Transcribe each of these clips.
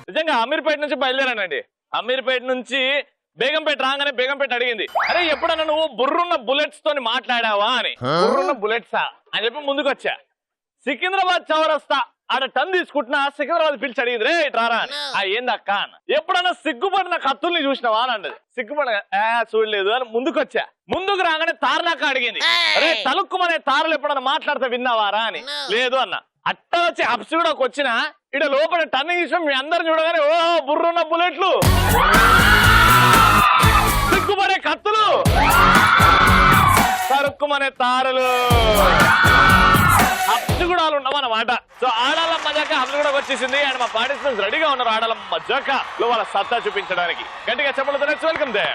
నిజంగా అమీర్పేట నుంచి బయలుదేరానండి. అమీర్పేట నుంచి బేగంపేట రాగానే బేగంపేట అడిగింది, అరే ఎప్పుడన్నా నువ్వు బుర్రున్న బుల్లెట్స్ తోని మాట్లాడావా అని. బుర్రున్న బుల్లెట్సా అని చెప్పి ముందుకు వచ్చా. సికింద్రాబాద్ చౌరస్తా ఆడ టన్ తీసుకుంటున్నా, సికింద్రాబాద్ పిలిచి అడిగింది, రే ఇట్రారా అని. ఏంది అక్క అన్న. ఎప్పుడన్నా సిగ్గుపడిన కత్తుల్ని చూసినావా అని అన్నది. సిగ్గుపడ చూడలేదు అని ముందుకు వచ్చా. ముందుకు రాగానే తారనాక అడిగింది, అరే తలుక్కుమనే తారలు ఎప్పుడన్నా మాట్లాడితే విన్నావారా అని. లేదు అన్న. అట్ట వచ్చి అప్స్ కూడా వచ్చిన ఇడ లోపల టన్నింగ్ ఇష్టం మీ అందరు చూడగానే ఓ బుర్రున్న బుల్లెట్లు, సిగ్గుపడే కత్తులు, తరుక్కుమనే తారలు, అప్స్ కూడా ఉన్నామన్నమాట. సో ఆడాల మజాక హబ్స్ కూడా వచ్చేసింది. అండ్ మా పార్టిసిపెంట్స్ రెడీగా ఉన్నారు ఆడాల మజాక లో వాళ్ళ సత్తా చూపించడానికి. గట్టిగా చెప్పలతో వెల్కమ్ దే.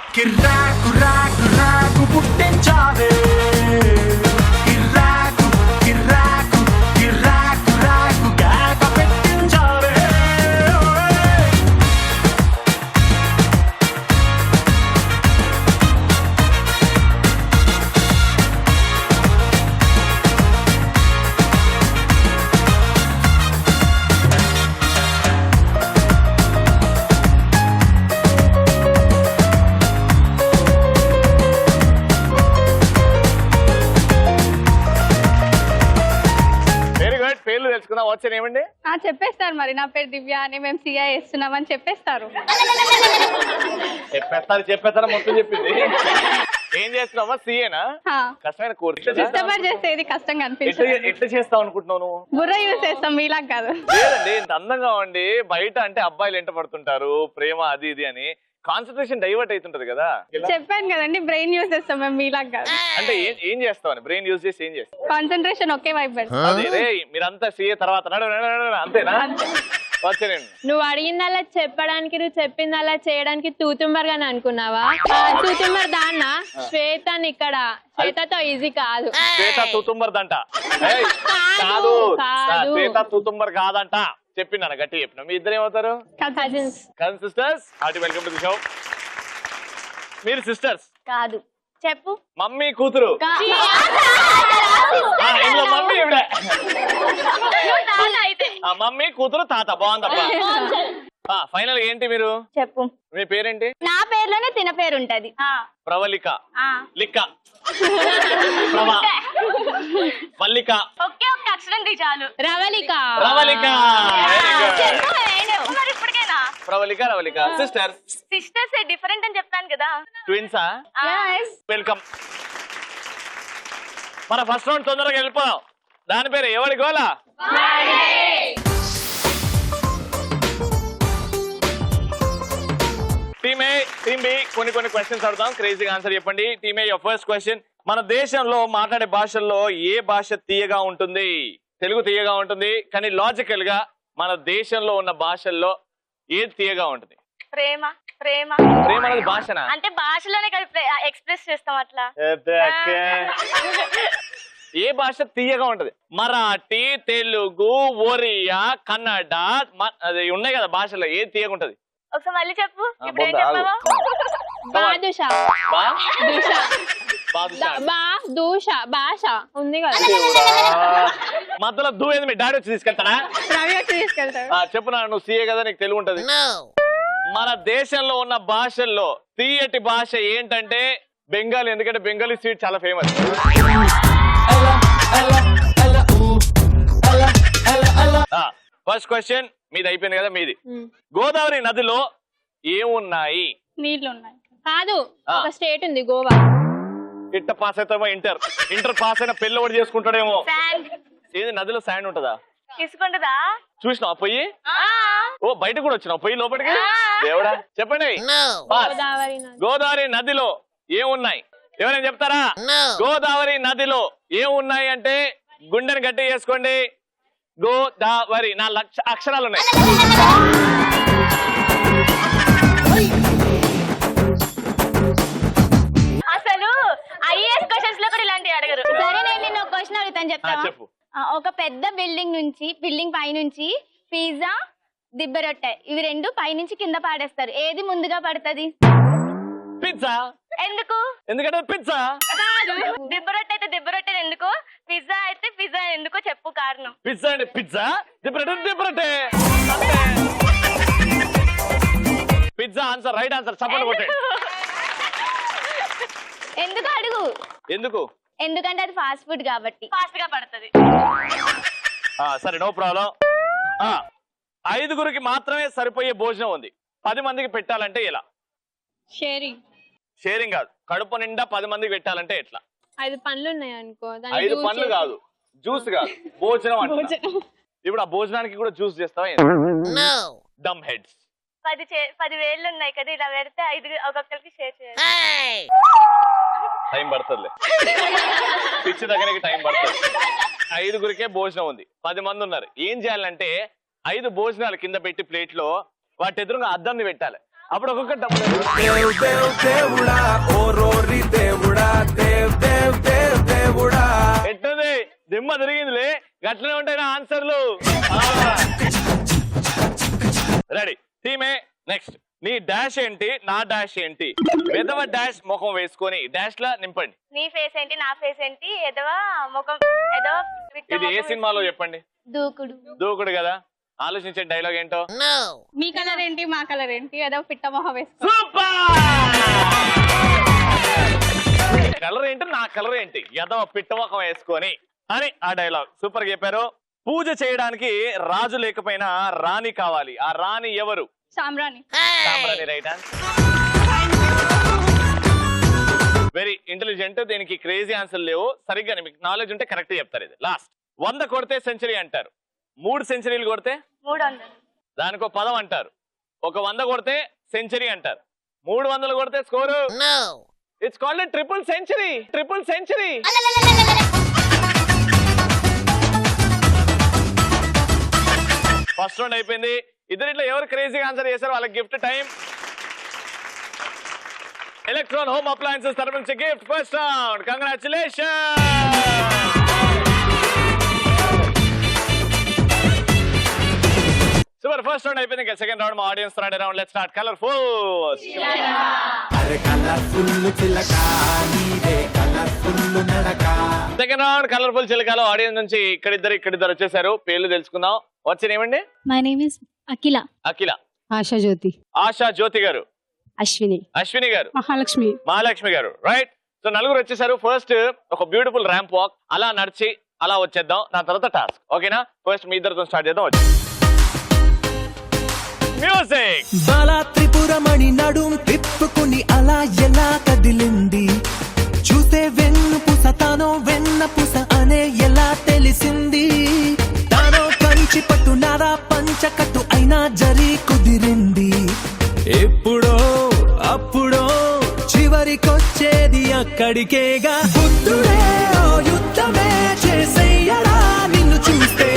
ఏమండి చెప్పేస్తారు మరి. నా పేరు దివ్య అని, మేము సిఐ చేస్తున్నామని చెప్పేస్తారు. చెప్పేస్తారా మొత్తం చెప్పింది. ఏం చేస్తున్నావా? సీఏనా? కష్టమైన కోర్సు. ఇష్టపడి చేసేది కష్టంగా అనిపిస్తుంది. ఎట్లా చేస్తావు అనుకుంటున్నావు నువ్వు? బుర్ర యూజ్ చేస్తాం, మీలా కాదు. లేదండి, ఇంత అందంగా ఉండి బయట అంటే అబ్బాయిలు ఎంట పడుతుంటారు, ప్రేమ అది ఇది అని, కాన్సన్ట్రేషన్ డైవర్ట్ అవుతుంటది కదా. చెప్పాను కదండి, బ్రెయిన్ యూజ్ చేస్తాం మేము, మీలా కాదు. అంటే ఏం చేస్తావు? బ్రెయిన్ యూజ్ చేసి ఏం చేస్తావు? కాన్సన్ట్రేషన్ ఒకే వైపు పెడతాం. అదే మీరంతా సీఏ తర్వాత అంతేనా? వచ్చేనండి. నువ్వు అడిగిందల్లా చెప్పడానికి, నువ్వు చెప్పిందల్లా చేయడానికి తూతుంబర్గానే అనుకున్నావా? తూతుంబర్ దాన్న శ్వేతని ఇక్కడ, శ్వేతతో ఈజీ కాదు. శ్వేత తూతుంబర్ దంట కాదు, శ్వేత తూతుంబర్ కాదంట చెప్పినా గట్టి చెప్పిన. మీ ఇద్దరు ఏమవుతారు? Cousins. Cousin sisters. Hearty welcome to the show. మీరు సిస్టర్స్ కాదు. చెప్పు. మమ్మీ కూతురు. ఇంట్లో మమ్మీ ఇవిడే. మమ్మీ కూతురు తాత. బాగుందబ్బా. ఫైనల్ ఏంటి మీరు చెప్పు. మీ పేరేంటి? నా పేర్లోనే తిన పేరు ఉంటది. ప్రవళిక, లిక్క, మల్లిక. ఒకే ఒక్క అక్షరం చాలు. రవళిక. రవళిక. ఇప్పటికైనా Pravalika, Ravalika. Sisters. Sisters different అని చెప్పాను కదా. ట్విన్సా? వెల్కమ్. మన ఫస్ట్ రౌండ్ తొందరగా వెళ్ళిపోదాం. దాని పేరు ఎవరి గోలా? టీమ్ ఏ, టీమ్ బి కొన్ని క్వశ్చన్స్ అడుగుతాం, క్రేజీగా ఆన్సర్ చెప్పండి. Team A, your first question. మన దేశంలో మాట్లాడే భాషల్లో ఏ భాష తీయగా ఉంటుంది? తెలుగు తీయగా ఉంటుంది, కానీ లాజికల్ గా మన దేశంలో ఉన్న భాషల్లో ఏది తీయగా ఉంటుంది? ప్రేమ. ప్రేమ ప్రేమ అనేది భాషనా? అంటే భాషలోనే ఎక్స్ప్రెస్ చేస్తాం అట్లా. ఏ భాష తీయగా ఉంటది? మరాఠీ, తెలుగు, ఒరియా, కన్నడ అది ఉన్నాయి కదా భాషలో, ఏది తీయగా ఉంటది? ఒకసారి మళ్ళీ చెప్పు. ఇప్పుడు ఏం చెప్పావా? భాష ఉంది కదా. మధ్యలో దూయేది మీ డాడీ వచ్చి తీసుకెళ్తాడా? చెప్పు నా, నువ్వు సీఏ కదా, నీకు తెలుగు ఉంటది. మన దేశంలో ఉన్న భాషల్లో తీయటి భాష ఏంటంటే బెంగాలీ. ఎందుకంటే బెంగాలీ స్వీట్ చాలా ఫేమస్. ఫస్ట్ క్వశ్చన్ మీది అయిపోయింది కదా, మీది. గోదావరి నదిలో ఏమున్నాయి? నీళ్లు ఉన్నాయి. కాదు, ఒక స్టేట్ ఉంది, గోవా. ఇట్ట పాస్ అవుతామో ఇంటర్ పాస్ అయిన పెళ్లి ఒకటి చేసుకుంటాడేమో. ఏది నదిలో శాండ్ ఉంటదా? తీసుకుంటుందా? చూసినావా పొయ్యి? ఓ బయట కూడా వచ్చినావు పొయ్యి లోపలికి? దేవుడా చెప్పండి. గోదావరి నది. గోదావరి నదిలో ఏమున్నాయి? ఎవరైనా చెప్తారా? గోదావరి నదిలో ఏమున్నాయి అంటే గుండెని గట్టి చేసుకోండి. గోదావరి 4 అక్షరాలు ఉన్నాయి. అసలు ఐఏఎస్ క్వశ్చన్స్ లో కూడా ఇలాంటివి అడగరు. సరే నేను నిన్న ఒక క్వశ్చన్ అడుగుతాను చెప్తా. చెప్పు. ఒక పెద్ద బిల్డింగ్ పై నుంచి పిజ్జా దిబ్బ రొట్టె ఇవి రెండు పైనుంచి కింద పాడేస్తారు. ఏది ముందుగా పడుతుంది? పిజ్జా. ఎందుకు? ఎందుకంటే పిజ్జా. దిబ్బ రొట్టె అయితే దిబ్బ రొట్టె ఎందుకు, పిజ్జా అయితే పిజ్జా ఎందుకు చెప్పు కారణం. పిజ్జా అంటే పిజ్జా, దిబ్బరొట్టె. Pizza answer, right answer. చప్పట్లు కొట్టండి. ఎందుకు అడుగు. ఎందుకు? ఎందుకంటే అది ఫాస్ట్ ఫుడ్ కాబట్టి ఫాస్ట్ గా పడుతుంది. సరే నో ప్రాబ్లం. 5గురికి మాత్రమే సరిపోయే భోజనం ఉంది, 10 మందికి పెట్టాలంటే ఎలా? షేరింగ్ కాదు, కడుపు నిండా 10 మందికి పెట్టాలంటే ఎట్లా? 5 పండ్లు ఉన్నాయి అనుకో. 5 పండ్లు కాదు, జ్యూస్ కాదు, భోజనం అంటే. ఇప్పుడు ఆ భోజనానికి కూడా జ్యూస్ చేస్తావా? డమ్ హెడ్స్. 10 వేళ్ళు ఉన్నాయి కదా, ఇలా పెడితే 5 ఒక్కొక్కరికి షేర్ చేయాలి. టైం పడుతుందిలే, పిచ్చి దగ్గరికి టైం పడుతుంది. 5గురికే భోజనం ఉంది, 10 మంది ఉన్నారు. ఏం చేయాలంటే 5 భోజనాలు కింద పెట్టి ప్లేట్ లో వాటి ఎదురుగా అద్దంని పెట్టాలి. అప్పుడు ఒక్కొక్క డబ్బులు. ఎట్లది దిమ్మ తిరిగిందిలే, గట్లనే ఉంటాయి నా ఆన్సర్లు. రెడీ టీమే. నెక్స్ట్ నీ డాష్ ఏంటి, నా డాష్ ఏంటి? ఎదవ డాష్ ముఖం వేసుకొని డాష్ లా నింపండి. నీ ఫేస్ ఏంటి, నా ఫేస్ ఏంటి, ఎదవ ముఖం, ఎదవ. ఇది ఏ సినిమాలో చెప్పండి? దూకుడు. దూకుడు కదా. ఆలోచించే డైలాగ్ ఏంటో? మీ కలర్ ఏంటి, మా కలర్ ఏంటి, ఏదో పిట్ట మొహం వేసుకో. కలర్ ఏంటి, నా కలర్ ఏంటి, ఏదో పిట్ట మొహం వేసుకొని అని ఆ డైలాగ్ సూపర్ గా చెప్పారు. పూజ చేయడానికి రాజు లేకపోయినా రాణి కావాలి. ఆ రాణి ఎవరు? సామ్రాణి. సామ్రాణి రైట్ ఆన్సర్. Very intelligent. దీనికి క్రేజీ ఆన్సర్ లేవు, సరిగ్గా మీకు నాలెడ్జ్ ఉంటే కరెక్ట్ చెప్తారు. ఇది లాస్ట్. 100 కొడితే సెంచరీ అంటారు, 3 సెంచరీలు కొడితే 300. దానికో పదం అంటారు. ఒక 100 కొడితే సెంచరీ అంటారు, 300 కొడితే score. It's called triple century. Triple century. First round అయిపోయింది. ఇద్దరిట్లో ఎవరు క్రేజీగా ఆన్సర్ చేశారు వాళ్ళకి gift time. Electron home appliances తరఫు నుంచి gift. First round congratulation. Super. First round అయిపోయింది. ఇంకా సెకండ్ రౌండ్ మా audience third round. Let's start. Colourful. Second round colourful చిలకలో ఆడియన్స్ నుంచి ఇక్కడిద్దరు వచ్చేసారు. పేర్లు తెలుసుకుందాం. వచ్చిన ఏమండి? My name is Akhila. Akhila. Asha Jyothi. Asha Jyothi గారు. అశ్విని గారు. మహాలక్ష్మి గారు. రైట్. సో నలుగురు వచ్చేసారు. ఫస్ట్ ఒక బ్యూటిఫుల్ ర్యాంప్ వాక్ అలా నడిచి అలా వచ్చేద్దాం. దాని తర్వాత టాస్క్. ఓకేనా? ఫస్ట్ మీ ఇద్దరితో స్టార్ట్ చేద్దాం. వచ్చి మ్యూజిక్. బాలా త్రిపురమణి నడుం తిప్పుకుని అలా ఎలా కదిలింది, చూసే వెన్ను పుస తానో వెన్న పుస అనే ఎలా తెలిసింది, తానో కంచి పట్టు నారా పంచకట్టు అయినా జరి కుదిరింది, ఎప్పుడో అప్పుడో చివరికొచ్చేది అక్కడికేగా, బుద్ధుడే ఓ యుద్ధమే చేసేయడా నిన్ను చూస్తే,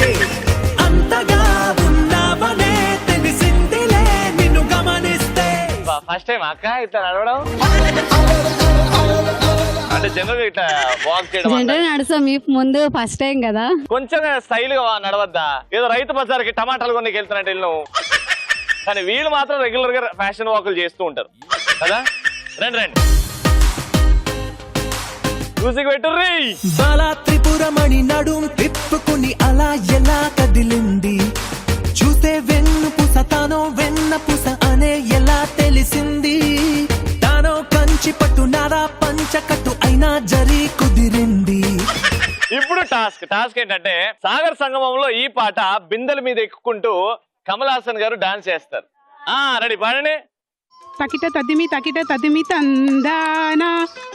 అంతగా ఉన్నావనే తెలిసిందిలే నిన్ను గమనిస్తే. ఫస్ట్ టైం అక్క ఇట్లా నడవడం అంటే జనరల్ ఇట్లా వాక్ చేయడం నడుస్తాం ముందు ఫస్ట్ టైం కదా, కొంచెం స్టైల్ గా నడవద్దా? ఏదో రైతు బజార్కి టమాటాలు కొనికి వెళ్తున్నట్టు వెళ్ళు. కానీ వీళ్ళు మాత్రం రెగ్యులర్ గా ఫ్యాషన్ వాకులు చేస్తూ ఉంటారు కదా. రండి మ్యూజిక్ పెట్టుర్రీ. బాలా త్రిపురమణి నడుం తిప్పుకుని అలా ఎలా కదిలింది, చూసే వెన్ను పుస తానో వెన్న పుస అనే ఎలా తెలిసింది, తానో కంచి పట్టు నారా పంచకట్టు అయినా జరి కుదిరింది. ఇప్పుడు టాస్క్ ఏంటంటే సాగర్ సంగమంలో ఈ పాట బిందెల మీద ఎక్కుకుంటూ కమల్ హాసన్ గారు డాన్స్ చేస్తారు. రెడీ పాడండి. తకిట తదిమి తందాన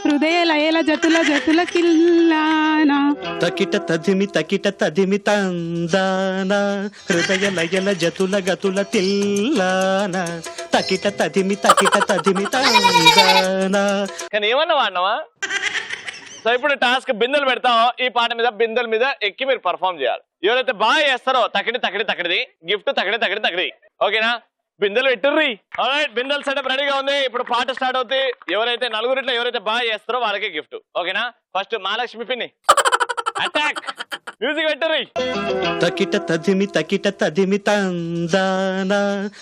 హృదయ లయల జతుల జతుల కిల్లానా. తకిట తదిమి తందాన హృదయ లయల జతుల గతుల తిల్లాన. తకిట తదిమి తందాన. కానీ ఏమన్నా వాడినావా? సో ఇప్పుడు టాస్క్ బిందెలు పెడతాం. ఈ పాట మీద బిందెల మీద ఎక్కి మీరు పర్ఫామ్ చేయాలి. ఎవరైతే బాగా చేస్తారో తకిడి గిఫ్ట్ తకిడి. ఓకేనా? బిందెలు పెట్టుర్రి. ఆల్రైట్, బిందెల సెటప్ రెడీగా ఉంది. ఇప్పుడు పాట స్టార్ట్ అవుతుంది. ఎవరైతే నలుగురిట్లో ఎవరైతే బాగా చేస్తారో వాళ్ళకే గిఫ్ట్. ఓకేనా? ఫస్ట్ మహాలక్ష్మి పిన్ని అటాక్. మ్యూజిక్ పెట్టుర్రి. తకిట తదిమి తందాన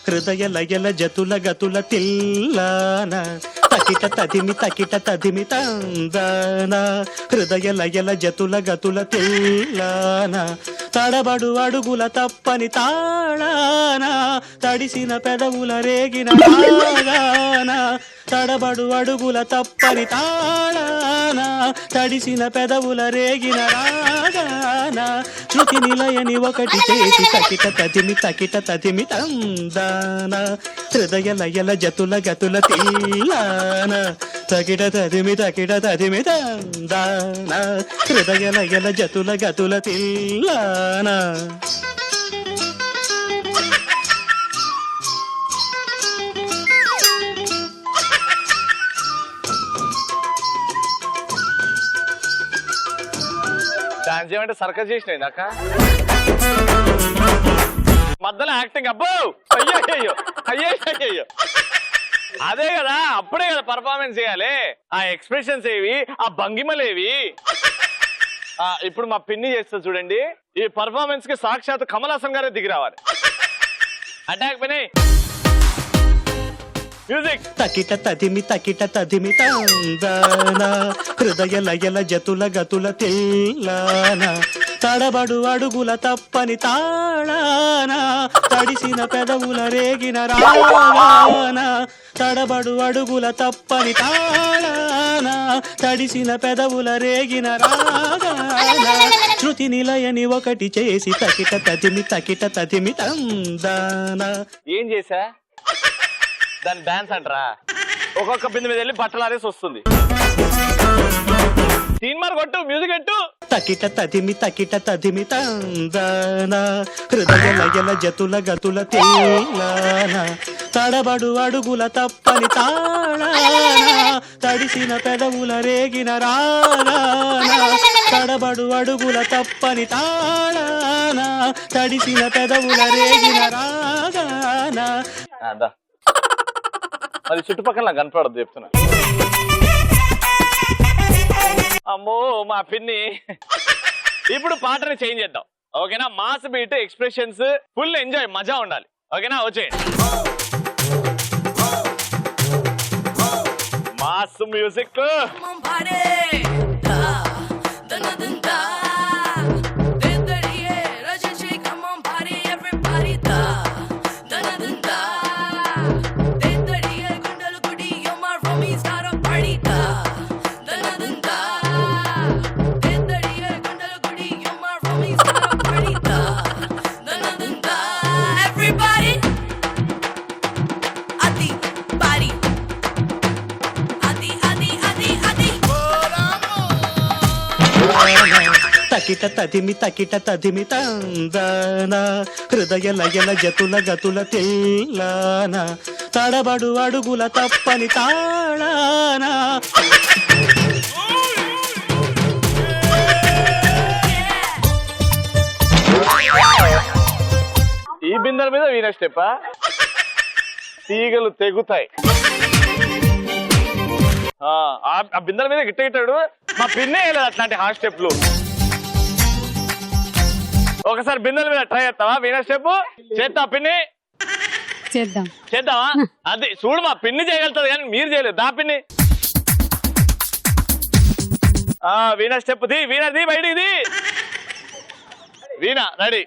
హృదయ లయల జతుల గతుల తిల్లాన. తకిట తదిమి తందాన హృదయ లయల జతుల గతుల తిల్లాన. తడబడు అడుగుల తప్పని తాళాన తడిసిన పెదవుల రేగిన రాగాన. తడబడు అడుగుల తప్పని తాళాన తడిసిన పెదవుల రేగిన రాగాన. శృతి నిలయని ఒకటి చేసి తకిట తదిమి తందాన హృదయ లయల జతుల గతుల తిల్లాన. తకిట తదిమి తందాన హృదయ లయల జతుల గతుల తిల్లాన. డాన్స్ చేయమంటే సర్కస్ చేసినాయి నాక మధ్యలో యాక్టింగ్. అబ్బో అయ్యో అదే కదా, అప్పుడే కదా పర్ఫార్మెన్స్ చేయాలి. ఆ ఎక్స్ప్రెషన్స్ ఏవి, ఆ భంగిమలేవి. ఇప్పుడు మా పిన్ని చేస్తారు చూడండి. ఈ పర్ఫార్మెన్స్ కి సాక్షాత్ కమల్ హాసన్ గారే దిగి రావాలి. అటాక్ పిన్ని. మ్యూజిక్. తకిట తదిమి తందాన హృదయ లయల జతుల గతుల తిల్లాన. తడబడు అడుగుల తప్పని తాళాన తడిసిన పెదవుల రేగిన రాగాన. తడబడు అడుగుల తప్పని తాళాన తడిసిన పెదవుల రేగిన రాగాన. శృతి నిలయని ఒకటి చేసి తకిట తదిమి తందాన. ఏం చేసా? దాని డాన్స్ అంటారా? ఒక్కొక్క బిందు మీద వెళ్ళి బట్టలు ఆరేసి వస్తుంది. తీన్మార్ కొట్టు, మ్యూజిక్ పెట్టు. తకిట తదిమి తందాన హృదయ లయల జతుల గతుల తిల్లాన. తడబడు అడుగుల తప్పని తాళాన తడిసిన పెదవుల రేగిన రాగాన. తడబడు అడుగుల తప్పని తాళాన తడిసిన పెదవుల రేగిన రాగాన. అది చుట్టుపక్కల నాకు కనపడదు చెప్తున్నా. అమ్మో మా పిన్ని. ఇప్పుడు పాటని చేంజ్ చేద్దాం. ఓకేనా? Mass beat, expressions, full enjoy, మజా ఉండాలి. ఓకేనా? వచ్చేయండి. Mass music. తకిట తదిమి తందాన హృదయ లయల జతుల గతుల తిల్లాన. తడబడు అడుగుల తప్పని తాళాన ఈ బిందెల మీద వీణ స్టెప్. తీగలు తెగుతాయి. ఆ బిందెల మీద గిట్టేటాడు. మా పిన్నే వేయలేదు అట్లాంటి హార్ట్ స్టెప్లు. ఒకసారి బిందెల మీద ట్రై చేస్తావా? వీణ స్టెప్ చేస్తా పిన్ని? చేద్దామా? అది చూడు, మా పిన్ని చేయగలుగుతుంది కానీ మీరు చేయలేదు. దా పిన్ని. వీణ స్టెప్ ది, వీణది బయటికి ది. Veena ready.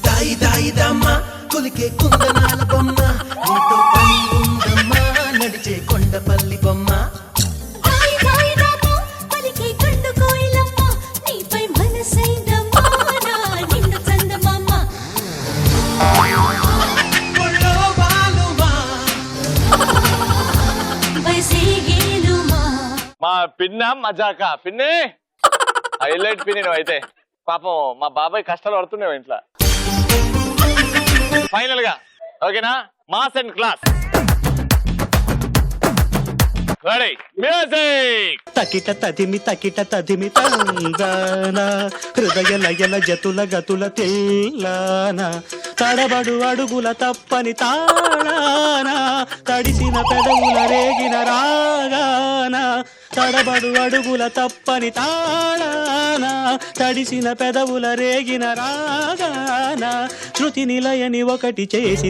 దాయి దాయి దమ్మ పలికే కుందనాల బొమ్మ నీతో పని ఉందమ్మా నడిచే కొండపల్లి బొమ్మ మా పిన్న మజాక పిన్ని హైలైట్ పిన్ని నువ్వు అయితే పాపం మా బాబాయ్ కష్టాలు పడుతున్నావు ఇంట్లో ఫైనల్ గా ఓకేనా mass and class ready music తకిట తదిమి తందాన హృదయ లయల జతుల గతుల తెల్లాన తడబడు అడుగుల తప్పని తాళాన తడిసిన పెదవుల రేగిన రాగాన తడబడు అడుగుల తప్పని తాళాన తడిసిన పెదవుల రేగిన రాగాన శృతి నిలయని ఒకటి చేసి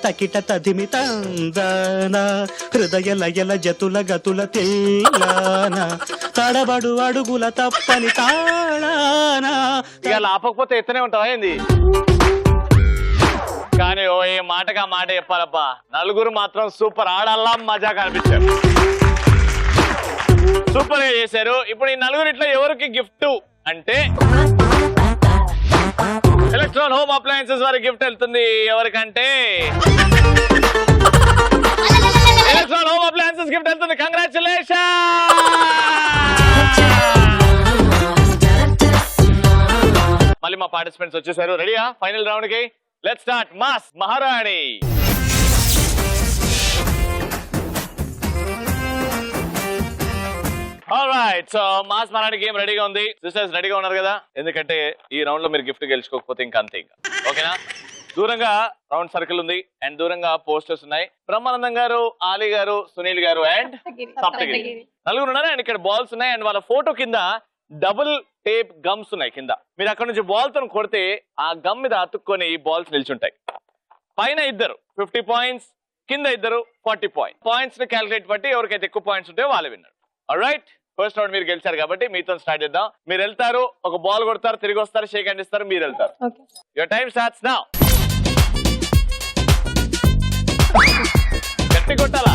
తకిట తదిమి తందాన హృదయ లయల జతుల గతుల తెల్లాన తడబడు అడుగుల తప్పని తాళాన ఇక ఆపకపోతే ఎత్తనే ఉంటావా ఏంది కానీ ఓ ఏ మాటగా మాట చెప్పాలబ్బా నలుగురు మాత్రం సూపర్ ఆడల్లా మజా కనిపించారు సూపర్ గా చేశారు ఇప్పుడు ఈ నలుగురు ఇట్లా ఎవరికి గిఫ్ట్ అంటే ఎలక్ట్రాన్ హోమ్ అప్లయన్సెస్ వారి గిఫ్ట్ వెళ్తుంది ఎవరికంటే ఎలక్ట్రాన్ హోమ్ అప్లయన్సెస్ గిఫ్ట్ వెళ్తుంది కంగ్రాచులేషన్ మళ్ళీ మా పార్టిసిపెంట్స్ వచ్చేసారు రెడీయా ఫైనల్ రౌండ్ కి లెట్స్ స్టార్ట్ మాస్ మహారాణి alright so mass Marathi game రెడీగా ఉంది సిస్టర్స్ రెడీగా ఉన్నారు కదా ఎందుకంటే ఈ రౌండ్ లో మీరు గిఫ్ట్ గెలుచుకోకపోతే ఇంకా అంతే ఇంకా ఓకేనా దూరంగా రౌండ్ సర్కిల్ ఉంది అండ్ దూరంగా పోస్టర్స్ ఉన్నాయి బ్రహ్మానందం గారు ఆలీ గారు సునీల్ గారు అండ్ సప్తగిరి నలుగురు ఉన్నారు అండ్ ఇక్కడ బాల్స్ ఉన్నాయి అండ్ వాళ్ళ ఫోటో కింద డబుల్ టేప్ గమ్స్ ఉన్నాయి కింద మీరు అక్కడ నుంచి బాల్ తో కొడితే ఆ గమ్ మీద అతుక్కొని బాల్స్ నిల్చుంటాయి పైన ఇద్దరు 50 పాయింట్స్ కింద ఇద్దరు 40 పాయింట్స్ ని క్యాలిక్యులేట్ బట్టి ఎవరికైతే ఎక్కువ పాయింట్స్ ఉంటాయో వాళ్ళు విన్నారు ఆల్రైట్ ఫస్ట్ రౌండ్ మీరు గెలిచారు కాబట్టి మీతో స్టార్ట్ చేద్దాం మీరు వెళ్తారు ఒక బాల్ కొడతారు తిరిగి వస్తారు షేక్ హ్యాండ్ ఇస్తారు మీరు వెళ్తారు యువర్ టైం స్టార్ట్స్ నౌ గట్టి కొట్టాలా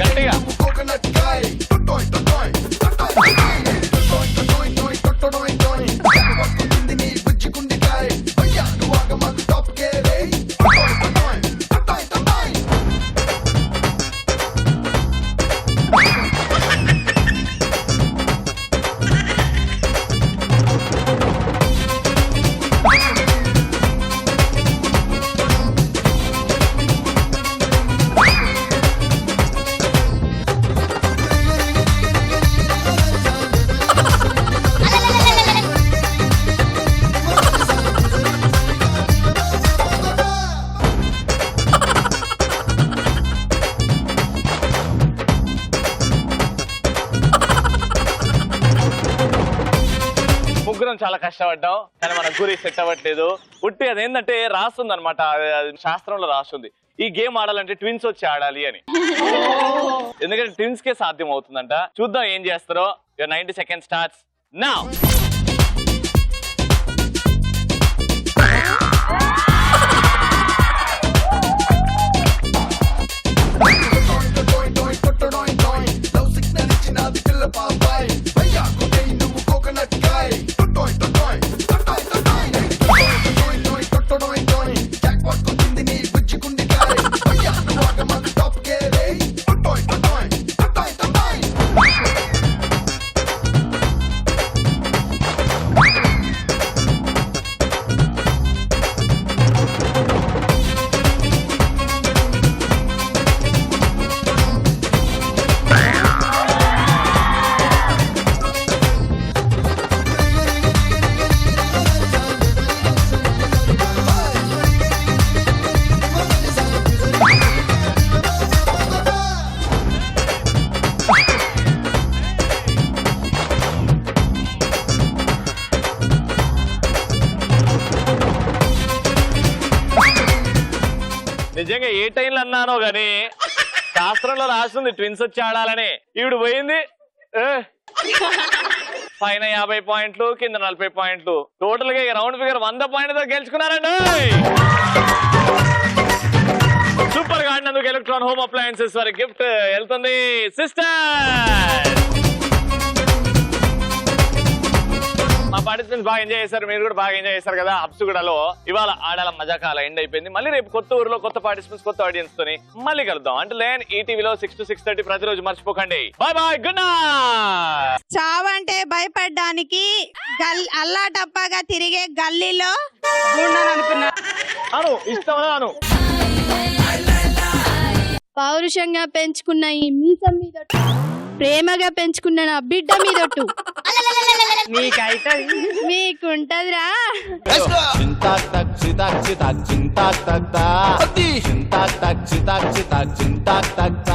గట్టిగా చాలా కష్టపడ్డాం కానీ మన గురి సెట్ అవ్వట్లేదు ఉట్టి అదేంటంటే రాస్తుంది అనమాట శాస్త్రంలో రాస్తుంది ఈ గేమ్ ఆడాలంటే ట్విన్స్ వచ్చి ఆడాలి అని ఎందుకంటే ట్విన్స్ కే సాధ్యం అవుతుందంట చూద్దాం ఏం చేస్తారో 90 seconds స్టార్ట్స్ నౌ నిజంగా ఏ టైంలో అన్నానో గాని శాస్త్రంలో రాస్తుంది ట్విన్స్ వచ్చి ఆడాలని. ఈవిడ పోయింది పైన 50 పాయింట్లు, కింద 40 పాయింట్లు. టోటల్ గా రౌండ్ ఫిగర్ 100 పాయింట్తో గెలుచుకున్నారండి. సూపర్ గా ఆడినందుకు ఎలక్ట్రాన్ హోమ్ అప్లయన్సెస్ వారి గిఫ్ట్ వెళ్తుంది సిస్టర్. మా పార్టిసిపెంట్స్ బాగా ఎంజాయ్ చేశారు, మీరు కూడా బాగా ఎంజాయ్ చేశారు కదా. హబ్సుగూడలో ఇవాళ ఆడాల మజాకాల ఎండ్ అయిపోయింది. మళ్ళీ రేపు కొత్త ఊరిలో కొత్త పార్టిసిపెంట్స్, కొత్త ఆడియన్స్ తోని మళ్ళీ కలుద్దాం. అంటే లేన్ ఈటీవీలో 6 to 6:30 ప్రతిరోజు మర్చిపోకండి. Bye bye, good night. చావంటే భయపడ్డానికి అల్లా టప్పాగా తిరిగే గల్లీలో అను ఇష్టం అను. పౌరుషంగా పెంచుకున్న ఈ మీసం మీదొట్టు, ప్రేమగా పెంచుకున్న నా బిడ్డ మీదొట్టు నీకైతే మీకుంటదిరా. చింతా తక్ చితా చితా చింతా తక్ చింతా తక్ చితా చింతా తక్